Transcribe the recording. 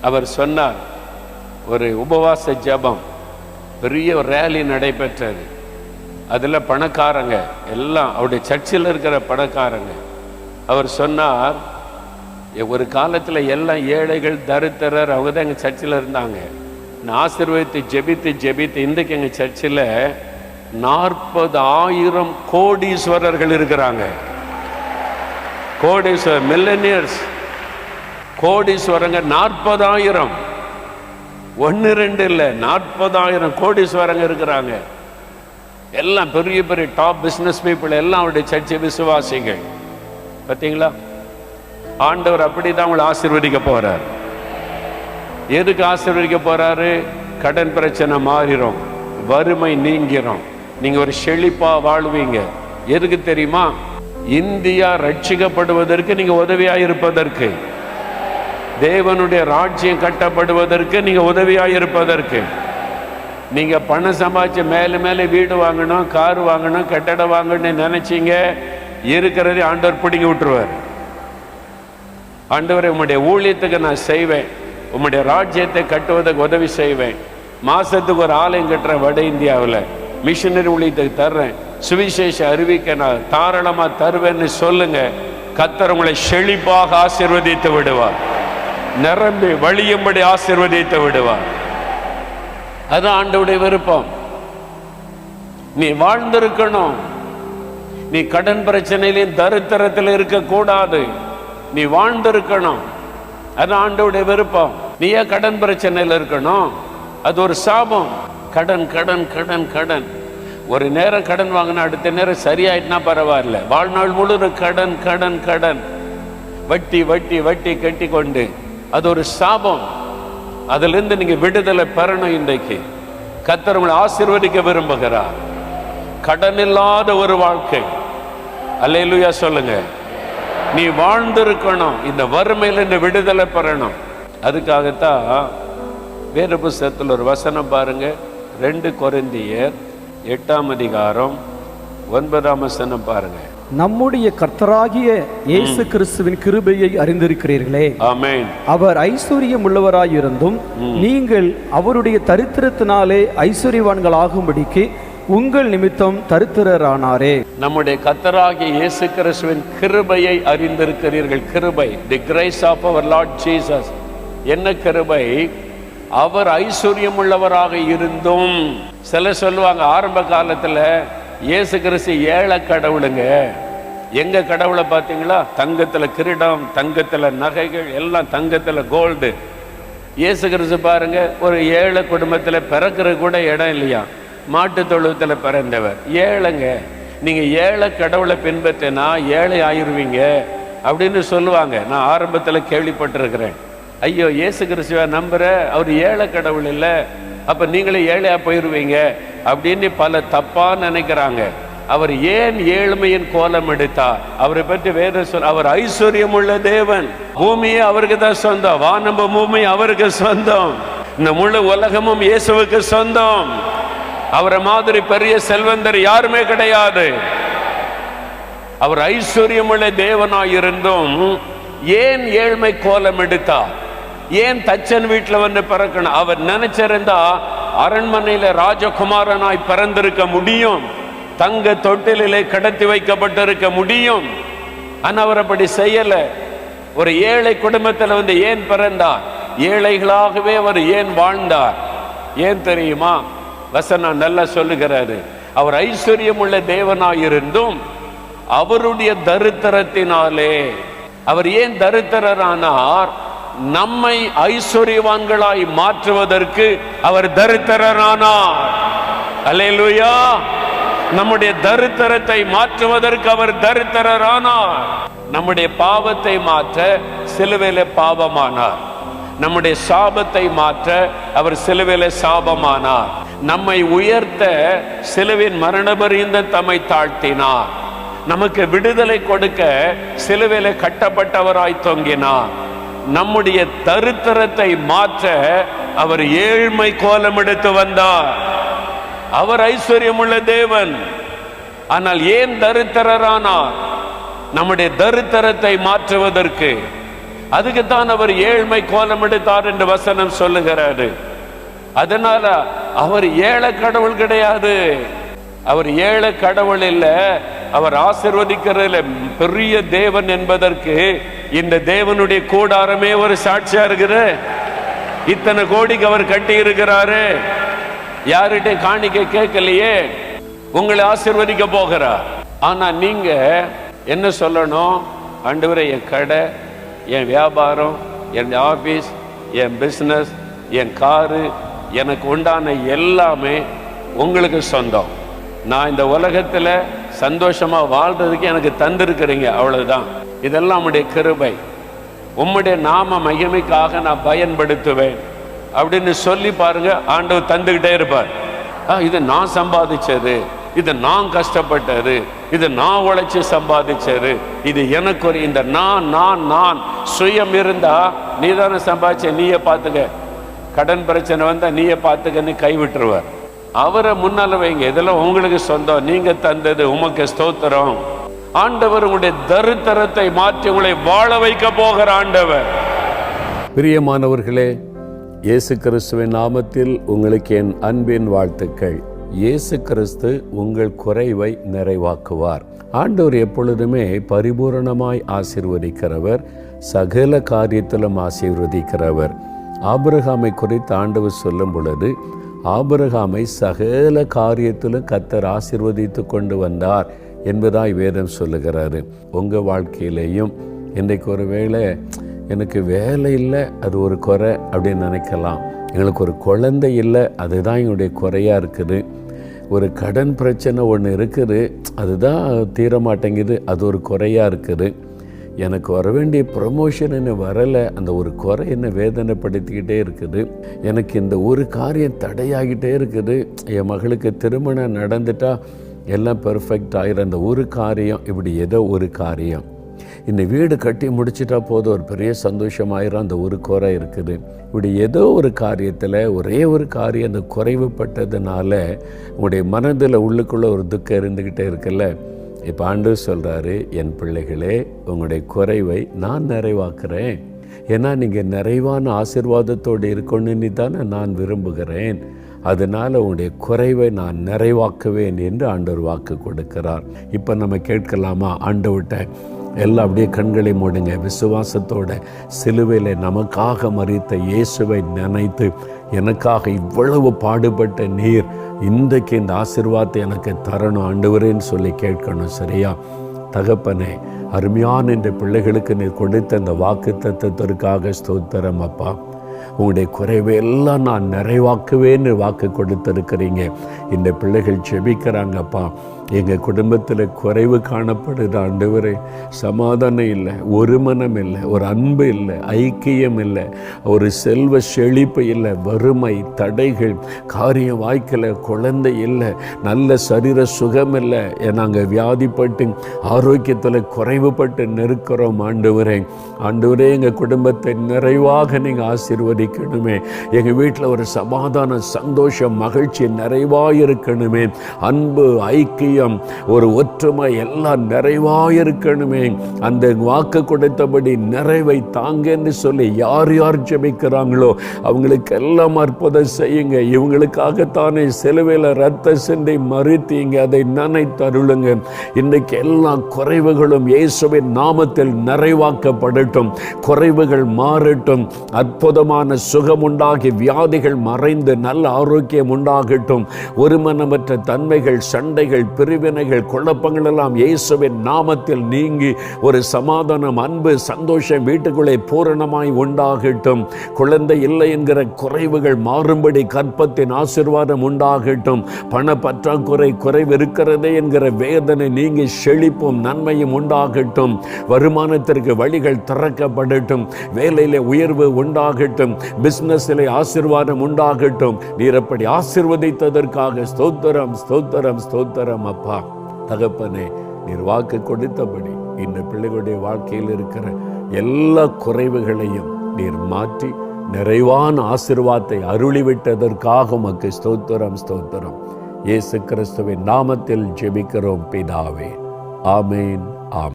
அவர் சொன்னார், ஒரு உபவாச ஜெபம், பெரிய ஒரு ரேலி நடைபெற்றது. அதில் பணக்காரங்க எல்லாம், அவருடைய சர்ச்சில் இருக்கிற பணக்காரங்க. அவர் சொன்னார், ஒரு காலத்தில் எல்லாம் ஏழைகள் தரித்திரர் அவங்க தான் எங்கள் சர்ச்சில் இருந்தாங்க. நான் ஆசீர்வதித்து ஜெபித்து ஜெபித்து இன்றைக்கு எங்கள் சர்ச்சில் 40,000 கோடீஸ்வரர்கள் இருக்கிறாங்க. கோடீஸ்வரர், மில்லனியர்ஸ், கோடீஸ்வரங்க 40,000, 1-2 இல்லை, 40,000 கோடீஸ்வரங்க இருக்கிறாங்க. எல்லாம் பெரிய பெரிய டாப் பிஸ்னஸ் பீப்புள், எல்லாம் அவருடைய சர்ச்சை விசுவாசிகள். பார்த்தீங்களா, ஆண்டவர் அப்படிதான் உங்களை ஆசீர்வதிக்க போறார். எதுக்கு ஆசீர்வதிக்க போறாரு? கடன் பிரச்சனை மாறிடும், வறுமை நீங்கிறோம், நீங்க ஒரு செழிப்பா வாழ்வீங்க. எதுக்கு தெரியுமா? இந்தியா ரட்சிக்கப்படுவதற்கு, நீங்க உதவியா இருப்பதற்கு, தேவனுடைய ராஜ்யம் கட்டப்படுவதற்கு நீங்க உதவியா இருப்பதற்கு. நீங்க பணம் சம்பாதிச்சு மேலே மேலே வீடு வாங்கணும், கார் வாங்கணும், கட்டடம் வாங்கணும்னு நினைச்சீங்க, இருக்கிறதே ஆண்டவர் பிடிங்கி விட்டுருவார். ஆண்டவரை உம்முடைய ஊழியத்துக்கு நான் செய்வேன், உம்முடைய ராஜ்யத்தை கட்டுவதற்கு உதவி செய்வேன், மாசத்துக்கு ஒரு ஆலயம் கட்டுறேன், வட இந்தியாவில் மிஷினரி ஊழியத்துக்கு தர்றேன், சுவிசேஷ அறிவிக்க நான் தாராளமா தருவேன்னு சொல்லுங்க. கர்த்தர் உங்களை செழிப்பாக ஆசீர்வதித்து விடுவார், நிரம்பி வழியும்படி ஆசீர்வதித்து விடுவார். அதான் ஆண்டவருடைய விருப்பம். நீ வாழ்ந்திருக்கணும், நீ கடன் பிரச்சனையிலும் தரித்திரத்தில் இருக்கக்கூடாது, நீ வாழ்ந்திருக்கணும். அது ஆண்டவருடைய விருப்பம். நீ ஏன் கடன் பிரச்சனையில் இருக்கணும்? அது ஒரு சாபம். கடன் கடன் கடன் கடன். ஒரு நேரம் கடன் வாங்கினா அடுத்த நேரம் சரியாயிட்டுனா பரவாயில்ல, வாழ்நாள் முழுவதும் கடன் கடன் கடன், வட்டி வட்டி வட்டி கட்டி கொண்டு, அது ஒரு சாபம். அதிலிருந்து நீங்க விடுதலை பெறணும். இன்றைக்கு கர்த்தர் உங்களை ஆசீர்வதிக்க விரும்புகிறார். கடன் இல்லாத ஒரு வாழ்க்கை. அல்லேலூயா சொல்லுங்க. நீ வாழ்ந்திருக்கணும், இந்த வறுமையில இந்த விடுதலை பெறணும். அதுக்காகத்தான் வேத புஸ்தகத்தில் ஒரு வசனம் பாருங்க, 2 கொரிந்தியர் 8ஆம் அதிகாரம் 9ஆம் வசனம் பாருங்க. நம்முடைய கர்த்தராகிய இயேசு கிறிஸ்துவின் கிருபையை அறிந்திருக்கிறீர்களே. ஆமென். அவர் ஐஸ்வர்யம் உள்ளவராயிருந்தும் நீங்கள் அவருடைய தரித்திரத்தினாலே ஐஸ்வர்யவான்கள் ஆகும்படிக்கு உங்கள் நிமித்தம் தரித்திரரானாரே. நம்முடைய கர்த்தராகிய இயேசு கிறிஸ்துவின் கிருபையை அறிந்திருக்கிறீர்கள். கிருபை, the grace of our Lord Jesus. என்ன கிருபை? அவர் ஐஸ்வர்யம் உள்ளவராக இருந்தும். சில சொல்லுவாங்க, ஆரம்ப காலத்துல இயேசு கிறிஸ்து ஏழை கடவுளுங்க. எங்க கடவுளை பார்த்தீங்களா? தங்கத்துல கிரீடம், தங்கத்துல நகைகள், எல்லாம் தங்கத்துல கோல்டு. இயேசு கிறிஸ்து பாருங்க, ஒரு ஏழை குடும்பத்துல பிறக்கிற கூட இடம் இல்லையா, மாட்டு தொழுவத்துல பிறந்தவர். ஏழைங்க. நீங்க ஏழை கடவுளை பின்பற்றினா ஏழை ஆயிருவீங்க அப்படின்னு சொல்லுவாங்க. நான் ஆரம்பத்துல கேள்விப்பட்டிருக்கிறேன். ஐயோ, இயேசு கிறிஸ்துவ நம்புற, அவர் ஏழை கடவுள் இல்லை, அப்ப நீங்களே ஏழையா போயிருவீங்க அப்படின்னு பல தப்பா நினைக்கிறாங்க. அவர் ஏன் ஏழ்மையின் கோலம் எடுத்தார்? அவரை பற்றி வேற சொல், அவர் ஐஸ்வர்யம் உள்ள தேவன். பூமியே அவருக்கு தான் சொந்தம், வானம்ப பூமி அவருக்கு சொந்தம், இந்த முழு உலகமும் இயேசுவுக்கு சொந்தம். அவரை மாதிரி பெரிய செல்வந்தர் யாருமே கிடையாது. அவர் ஐஸ்வர்யம் உள்ள தேவனாயிருந்தும் ஏன் ஏழ்மை கோலம் எடுத்தார்? ஏன் தச்சன் வீட்டில் வந்து பிறக்கணும்? அவர் நினைச்சிருந்தா அரண்மனையில ராஜகுமாரனாய் பிறந்திருக்க முடியும், தங்க தொட்டிலே கடத்தி வைக்கப்பட்டிருக்க முடியும். ஆனா அவர் அப்படி செய்யல. ஒரு ஏழை குடும்பத்தில் வந்து ஏன் பிறந்தார்? ஏழைகளாகவே அவர் ஏன் வாழ்ந்தார்? ஏன் தெரியுமா? வசனம் நல்லா சொல்லுகிறாரு. அவர் ஐஸ்வர்யம் உள்ள தேவனாயிருந்தும் அவருடைய தரித்திரத்தினாலே. அவர் ஏன் தரித்திரரானார்? நம்மை ஐஸ்வர்யவான்களாய் மாற்றுவதற்கு அவர் தரித்திரரானார். அல்லேலூயா. நம்முடைய தரித்திரத்தை மாற்றுவதற்கு அவர் தரித்திரரானார். நம்முடைய பாவத்தை மாற்ற சிலுவையிலே பாவமானார். நம்முடைய சாபத்தை மாற்ற அவர் சிலுவையிலே சாபமானார். நம்மை உயர்த்த சிலுவின் மரணபரியந்த தம்மை தாழ்த்தினார். நமக்கு விடுதலை கொடுக்க சிலுவையிலே கட்டப்பட்டவராய் தொங்கினார். நம்முடைய தரித்திரத்தை மாற்ற அவர் ஏழ்மை கோலம் எடுத்து வந்தார். அவர் ஐஸ்வர்யம் உள்ள தேவன். ஆனால் ஏன் தரித்திரரானார்? நம்முடைய தரித்திரத்தை மாற்றுவதற்கு, அதுக்குத்தான் அவர் ஏழ்மை கோலம் எடுத்தார் என்று வசனம் சொல்லுகிறாரு. அதனால அவர் ஏழை கடவுள் கிடையாது. அவர் ஏழை கடவுள் இல்ல, அவர் ஆசீர்வதிக்கிறதுல பெரிய தேவன் என்பதற்கு இந்த தேவனுடைய கூடாரமே ஒரு சாட்சியா இருக்குது. இத்தனை கோடிக்கு அவர் கட்டி இருக்கிறாரு. யார்கிட்ட காணிக்க கேட்கலையே, உங்களை ஆசீர்வதிக்க போகிறார். ஆனா நீங்க என்ன சொல்லணும்? ஆண்டவரே, என் கடை, என் வியாபாரம், என் ஆபீஸ், என் பிசினஸ், என் காரு, எனக்கு உண்டான எல்லாமே உங்களுக்கு சொந்தம். நான் இந்த உலகத்துல சந்தோஷமா வாழ்றதுக்கு எனக்கு தந்திருக்கிறீங்க, அவ்வளவுதான். இதெல்லாம் உம்முடைய கிருபை, உம்முடைய நாம மகிமைக்காக நான் பயன்படுத்துவேன் அப்படின்னு சொல்லி பாருங்க. ஆண்டவர் தந்துகிட்டே இருப்பார். இது நான் சம்பாதிச்சது, இது நான் கஷ்டப்பட்டது, இது நான் உழைச்சி சம்பாதிச்சது, இது எனக்கு ஒரு இந்த நான் சுயம் இருந்தா நீ தானே சம்பாதிச்ச, நீயே பார்த்துக்க, கடன் பிரச்சனை வந்தா நீயே பார்த்துக்கன்னு கைவிட்டுருவார். அவரை முன்னால வைங்க. இதெல்லாம் உங்களுக்கு சொந்தம், நீங்க தந்தது, உமக்கு ஸ்தோத்திரம். ஆண்டவர் உங்களுடைய தரித்திரத்தை மாற்றி உங்களை வாழ வைக்க போகிற ஆண்டவர். பிரியமானவர்களே, இயேசு கிறிஸ்துவின் நாமத்தில் உங்களுக்கு என் அன்பின் வாழ்த்துக்கள். இயேசு கிறிஸ்து உங்கள் குறைவை நிறைவாக்குவார். ஆண்டவர் எப்பொழுதுமே பரிபூரணமாய் ஆசீர்வதிக்கிறவர், சகல காரியத்திலும் ஆசீர்வதிக்கிறவர். ஆபிரகாமை குறித்து ஆண்டவர் சொல்லும் பொழுது, ஆபிரகாமை சகல காரியத்திலும் கர்த்தர் ஆசீர்வதித்து கொண்டு வந்தார் என்பதாய் வேதம் சொல்லுகிறாரு. உங்கள் வாழ்க்கையிலையும் இன்றைக்கு ஒரு வேளை எனக்கு வேலை இல்லை, அது ஒரு குறை அப்படின்னு நினைக்கலாம். எங்களுக்கு ஒரு குழந்தை இல்லை, அதுதான் எங்களுடைய குறையாக இருக்குது. ஒரு கடன் பிரச்சனை ஒன்று இருக்குது, அதுதான் தீர மாட்டேங்குது, அது ஒரு குறையாக இருக்குது. எனக்கு வர வேண்டிய ப்ரமோஷன் என்ன வரலை, அந்த ஒரு குறை என்ன வேதனைப்படுத்திக்கிட்டே இருக்குது. எனக்கு இந்த ஒரு காரியம் தடையாகிட்டே இருக்குது. என் மகளுக்கு திருமணம் நடந்துட்டா எல்லாம் பெர்ஃபெக்ட் ஆகிடும், அந்த ஒரு காரியம். இப்படி ஏதோ ஒரு காரியம். இந்த வீடு கட்டி முடிச்சிட்டா போதும், ஒரு பெரிய சந்தோஷமாயிரும், அந்த ஒரு குறை இருக்குது. இப்படி ஏதோ ஒரு காரியத்தில் ஒரே ஒரு காரியம் அந்த குறைவுப்பட்டதுனால உங்களுடைய மனதில் உள்ளுக்குள்ளே ஒரு துக்கம் இருந்துக்கிட்டே இருக்குல்ல. இப்போ ஆண்டவர் சொல்கிறாரு, என் பிள்ளைகளே, உங்களுடைய குறைவை நான் நிறைவாக்குறேன். ஏன்னா நீங்கள் நிறைவான ஆசீர்வாதத்தோடு இருக்கணும்னு தானே நான் விரும்புகிறேன். அதனால் உங்களுடைய குறைவை நான் நிறைவாக்குவேன் என்று ஆண்டவர் வாக்கு கொடுக்கிறார். இப்போ நம்ம கேட்கலாமா? ஆண்டவர்கிட்ட எல்லாம் அப்படியே கண்களை மூடுங்க. விசுவாசத்தோட சிலுவையில் நமக்காக மரித்த இயேசுவை நினைத்து, எனக்காக இவ்வளவு பாடுபட்ட நீர் இன்றைக்கு இந்த ஆசீர்வாதத்தை எனக்கு தரணும் ஆண்டவரேன்னு சொல்லி கேட்கணும். சரியா? தகப்பனே, அருமையான இந்த பிள்ளைகளுக்கு நீர் கொடுத்த அந்த வாக்கு தத்தத்திற்காக ஸ்தோத்திரம் அப்பா. உங்களுடைய குறைவை எல்லாம் நான் நிறைவாக்குவேன்னு வாக்கு கொடுத்துருக்கிறீங்க. இந்த பிள்ளைகள் செபிக்கிறாங்கப்பா. எங்கள் குடும்பத்தில் குறைவு காணப்படுது ஆண்டவரே. சமாதானம் இல்லை, ஒரு மனம் இல்லை, ஒரு அன்பு இல்லை, ஐக்கியம் இல்லை, ஒரு செல்வ செழிப்பு இல்லை, வறுமை, தடைகள், காரியம் வாய்க்கலை, குழந்தை இல்லை, நல்ல சரீர சுகம் இல்லை. நாங்கள் வியாதிப்பட்டு ஆரோக்கியத்தில் குறைவுபட்டு நெருக்கிறோம் ஆண்டவரே. ஆண்டவரே, எங்கள் குடும்பத்தை நிறைவாக நீங்கள் ஆசீர்வதிக்கணுமே. எங்கள் வீட்டில் ஒரு சமாதானம், சந்தோஷம், மகிழ்ச்சி நிறைவாக இருக்கணுமே. அன்பு, ஐக்கியம், ஒரு ஒற்றுமை எல்லாம் நிறைவாயிருக்கணுமே. அந்த வாக்கு கொடுத்தபடி நிறைவை தாங்கன்னு சொல்லி யார் யார் ஜெபிக்கிறாங்களோ அவங்களுக்கு எல்லாம் அற்புதம் செய்யுங்க. இவங்களுக்காகத்தானே சிலுவையில் ரத்த சிந்தை மறித்தீங்க, அதை நினைத்தருளுங்க. இன்றைக்கு எல்லா குறைவுகளும் இயேசுவின் நாமத்தில் நிறைவாக்கப்படட்டும். குறைவுகள் மாறட்டும். அற்புதமான சுகம் உண்டாகி வியாதிகள் மறைந்து நல்ல ஆரோக்கியம் உண்டாகட்டும். ஒருமனமற்ற தன்மைகள், சண்டைகள், பிரிவினைகள், குழப்பங்கள் எல்லாம் இயேசுவின் நாமத்தில் நீங்கி ஒரு சமாதானம், அன்பு, சந்தோஷம் வீட்டுக்குள்ளே பூரணமாய் உண்டாகட்டும். குழந்தை இல்லை என்கிற குறைவுகள் மாறும்படி கற்பத்தின் ஆசீர்வாதம் உண்டாகட்டும். பண பற்றாக்குறை, குறைவு இருக்கிறதே என்கிற வேதனை நீங்கி செழிப்பும் நன்மையும் உண்டாகட்டும். வருமானத்திற்கு வழிகள் திறக்கப்படட்டும். வேலையிலே உயர்வு உண்டாகட்டும். பிசினஸிலே ஆசீர்வாதம் உண்டாகட்டும். நீர் அப்படி ஆசீர்வதித்ததற்காக ஸ்தோத்திரம், ஸ்தோத்திரம், ஸ்தோத்திரம் அப்பா. தகப்பனே, நீர் வாக்கு கொடுத்தபடி இந்த பிள்ளைகளுடைய வாழ்க்கையில் இருக்கிற எல்லா குறைவுகளையும் நீர் மாற்றி நிறைவான ஆசீர்வாதத்தை அருளிவிட்டதற்காக உமக்கு ஸ்தோத்திரம், ஸ்தோத்திரம். இயேசு கிறிஸ்துவின் நாமத்தில் ஜெபிக்கிறோம் பிதாவே. ஆமேன், ஆமென்.